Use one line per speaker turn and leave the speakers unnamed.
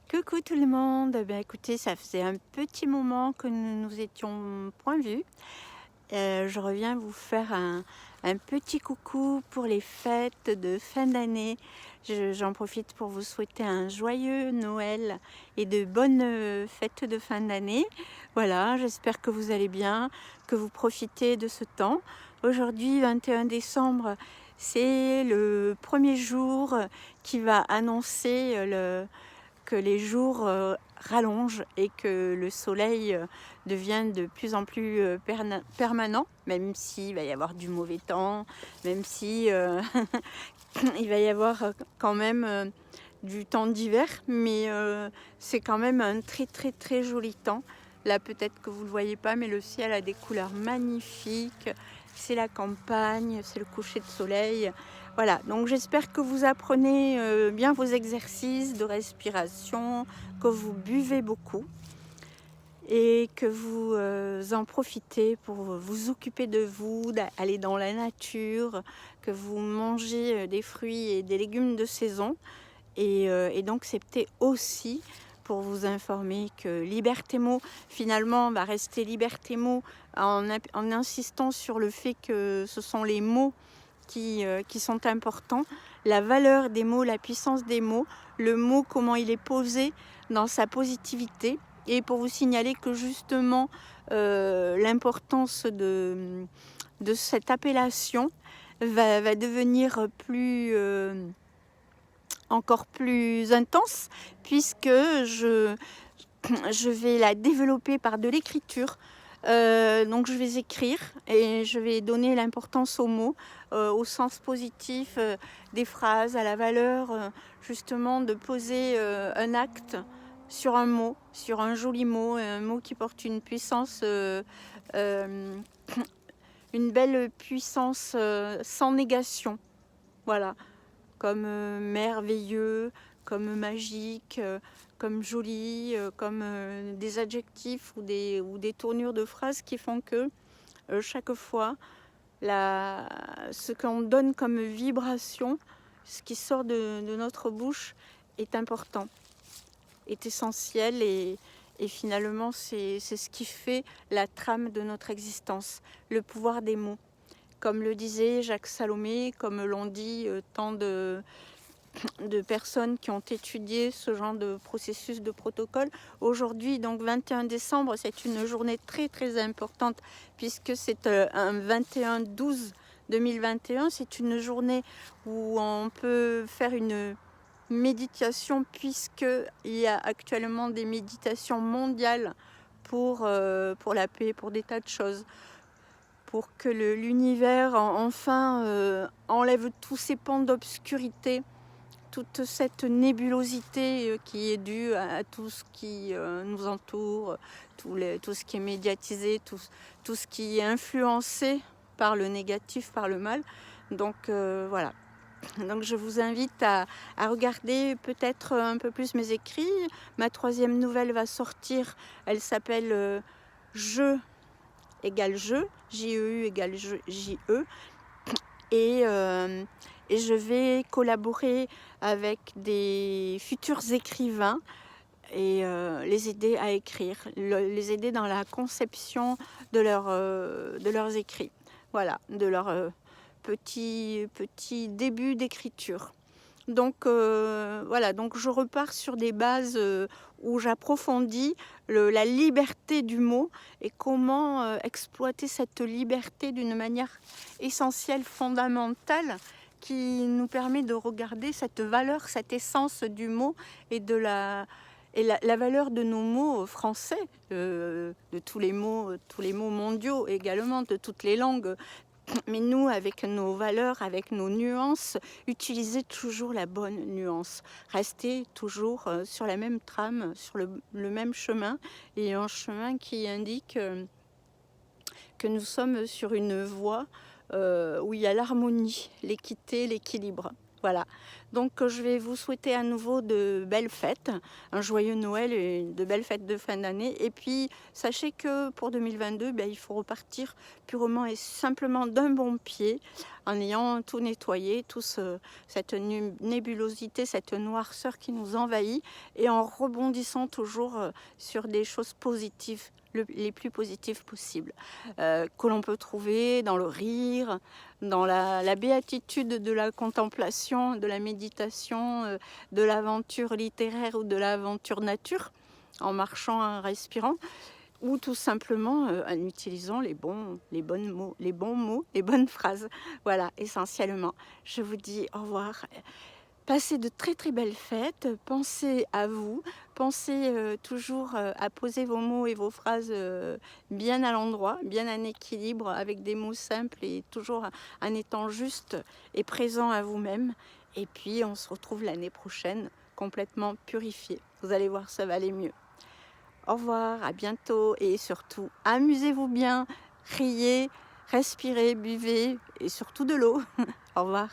Coucou tout le monde, écoutez, ça faisait un petit moment que nous nous étions point vus. Je reviens vous faire un petit coucou pour les fêtes de fin d'année. J'en profite pour vous souhaiter un joyeux Noël et de bonnes fêtes de fin d'année. Voilà, j'espère que vous allez bien, que vous profitez de ce temps. Aujourd'hui, 21 décembre, c'est le premier jour qui va annoncer que les jours rallongent et que le soleil devient de plus en plus permanent, même s'il va y avoir du mauvais temps, même si il va y avoir quand même du temps d'hiver, mais c'est quand même un très joli temps. Là, peut-être que vous ne le voyez pas, mais le ciel a des couleurs magnifiques. C'est la campagne, c'est le coucher de soleil. Voilà, donc j'espère que vous apprenez bien vos exercices de respiration, que vous buvez beaucoup et que vous en profitez pour vous occuper de vous, d'aller dans la nature, que vous mangez des fruits et des légumes de saison. Et donc c'était aussi pour vous informer que Liberté Mots finalement va rester Liberté Mots en insistant sur le fait que ce sont les mots qui sont importants, la valeur des mots, la puissance des mots, le mot comment il est posé dans sa positivité, et pour vous signaler que justement l'importance de cette appellation va devenir encore plus intense, puisque je vais la développer par de l'écriture. Donc je vais écrire et je vais donner l'importance aux mots, au sens positif des phrases, à la valeur justement de poser un acte sur un mot, sur un joli mot, un mot qui porte une puissance, une belle puissance sans négation. Voilà, comme merveilleux, comme magique, comme joli, comme des adjectifs ou des tournures de phrases qui font que chaque fois, ce qu'on donne comme vibration, ce qui sort de notre bouche est important, est essentiel et finalement c'est ce qui fait la trame de notre existence, le pouvoir des mots. Comme le disait Jacques Salomé, comme l'ont dit tant de personnes qui ont étudié ce genre de processus de protocole. Aujourd'hui, donc 21 décembre, c'est une journée très importante puisque c'est un 21/12/2021. C'est une journée où on peut faire une méditation puisqu'il y a actuellement des méditations mondiales pour la paix, pour des tas de choses, pour que l'univers enfin enlève tous ces pans d'obscurité, toute cette nébulosité qui est due à tout ce qui nous entoure, tout ce qui est médiatisé, tout ce qui est influencé par le négatif, par le mal. Donc voilà. Donc je vous invite à regarder peut-être un peu plus mes écrits. Ma 3e nouvelle va sortir. Elle s'appelle Je égale je, J-E-U égale J-E. Et je vais collaborer avec des futurs écrivains et les aider à écrire, les aider dans la conception de leurs écrits. Voilà, de leur petit début d'écriture. Donc voilà, donc je repars sur des bases où j'approfondis la liberté du mot et comment exploiter cette liberté d'une manière essentielle, fondamentale, qui nous permet de regarder cette valeur, cette essence du mot et la valeur de nos mots français, de tous les mots mondiaux également, de toutes les langues. Mais nous, avec nos valeurs, avec nos nuances, utilisez toujours la bonne nuance. Restez toujours sur la même trame, sur le même chemin, et un chemin qui indique que nous sommes sur une voie où il y a l'harmonie, l'équité, l'équilibre. Voilà. Donc je vais vous souhaiter à nouveau de belles fêtes, un joyeux Noël et de belles fêtes de fin d'année. Et puis sachez que pour 2022, ben, il faut repartir purement et simplement d'un bon pied, en ayant tout nettoyé, cette nébulosité, cette noirceur qui nous envahit, et en rebondissant toujours sur des choses positives, les plus positives possibles, que l'on peut trouver dans le rire, dans la béatitude de la contemplation, de la méditation, de l'aventure littéraire ou de l'aventure nature, en marchant, en respirant, ou tout simplement en utilisant les bons mots, les bonnes phrases. Voilà, essentiellement. Je vous dis au revoir. Passez de très très belles fêtes, pensez à vous, pensez toujours à poser vos mots et vos phrases bien à l'endroit, bien en équilibre, avec des mots simples et toujours en étant juste et présent à vous-même. Et puis on se retrouve l'année prochaine complètement purifié. Vous allez voir, ça va aller mieux. Au revoir, à bientôt et surtout, amusez-vous bien, riez, respirez, buvez et surtout de l'eau. Au revoir.